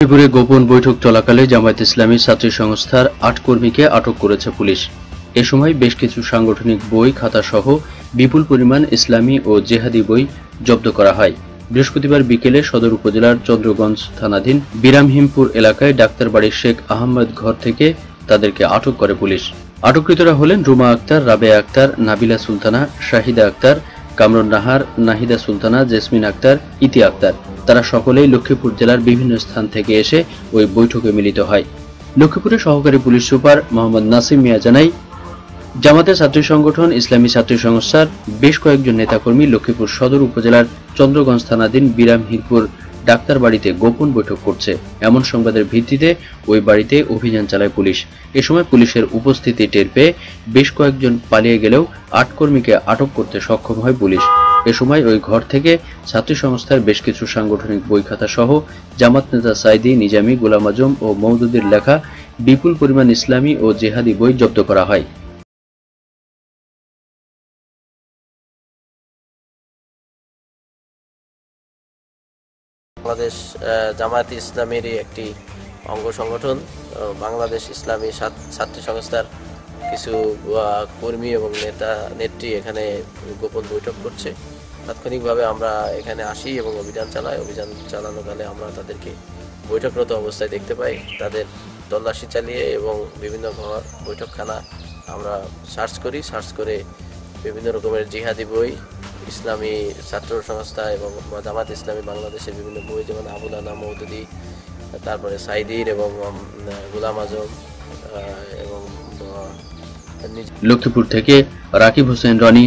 লক্ষ্মীপুরে গোপন বৈঠক চলাকালে জামায়াত ইসলামী ছাত্রী সংস্থার ৮ কর্মীকে আটক করেছে পুলিশ। এ সময় বেশ কিছু সাংগঠনিক বই খাতাসহ বিপুল পরিমাণ ইসলামী ও জেহাদি বই জব্দ করা হয়। বৃহস্পতিবার বিকেলে সদর উপজেলার চন্দ্রগঞ্জ থানাধীন বিরামহিমপুর এলাকায় ডাক্তারবাড়ির শেখ আহমদ ঘর থেকে তাদেরকে আটক করে পুলিশ। আটককৃতরা হলেন রুমা আক্তার, রাবেয়া আক্তার, নাবিলা সুলতানা, শাহিদা আক্তার, কামরুন নাহার, নাহিদা সুলতানা, জেসমিন আক্তার, ইতি আক্তার। তারা সকলেই লক্ষ্মীপুর জেলার বিভিন্ন স্থান থেকে এসে ওই বৈঠকে মিলিত হয়। লক্ষ্মীপুরের সহকারী পুলিশ সুপার মোহাম্মদ নাসিম মিয়া জানায়, জামাতের ছাত্রী সংগঠন ইসলামী ছাত্রী সংস্থার বেশ কয়েকজন নেতাকর্মী লক্ষ্মীপুর সদর উপজেলার চন্দ্রগঞ্জ থানাধীন বিরামহিমপুর ডাক্তারবাড়িতে গোপন বৈঠক করছে। এমন সংবাদের ভিত্তিতে ওই বাড়িতে অভিযান চালায় পুলিশ। এ সময় পুলিশের উপস্থিতি টের পেয়ে বেশ কয়েকজন পালিয়ে গেলেও ৮ কর্মীকে আটক করতে সক্ষম হয় পুলিশ। এ সময় ওই ঘর থেকে ছাত্রী সংস্থার বেশ কিছু সাংগঠনিক বই খাতা সহ জামাত নেতা সাইদি, নিজামী, গোলাম আজম ও মওদুদীর লেখা বিপুল পরিমাণ ইসলামী ও জেহাদি বই জব্দ করা হয়। বাংলাদেশ জামায়াতে ইসলামেরই একটি অঙ্গ সংগঠন বাংলাদেশ ইসলামী ছাত্রী সংস্থার কিছু কর্মী এবং নেত্রী এখানে গোপন বৈঠক করছে। তাৎক্ষণিকভাবে আমরা এখানে আসি এবং অভিযান চালাই। অভিযান চালানোকালে আমরা তাদেরকে বৈঠকরত অবস্থায় দেখতে পাই। তাদের তল্লাশি চালিয়ে এবং বিভিন্ন ঘর বৈঠকখানা আমরা সার্চ করে বিভিন্ন রকমের জিহাদি বই, ইসলামী ছাত্র সংস্থা এবং জামাত ইসলামী বাংলাদেশের বিভিন্ন বই, যেমন আবুদানা, মওদুদী, তারপরে সাইদির এবং গোলাম আজম এবং লক্ষ্মীপুর থেকে রাকিব হোসেন রনি।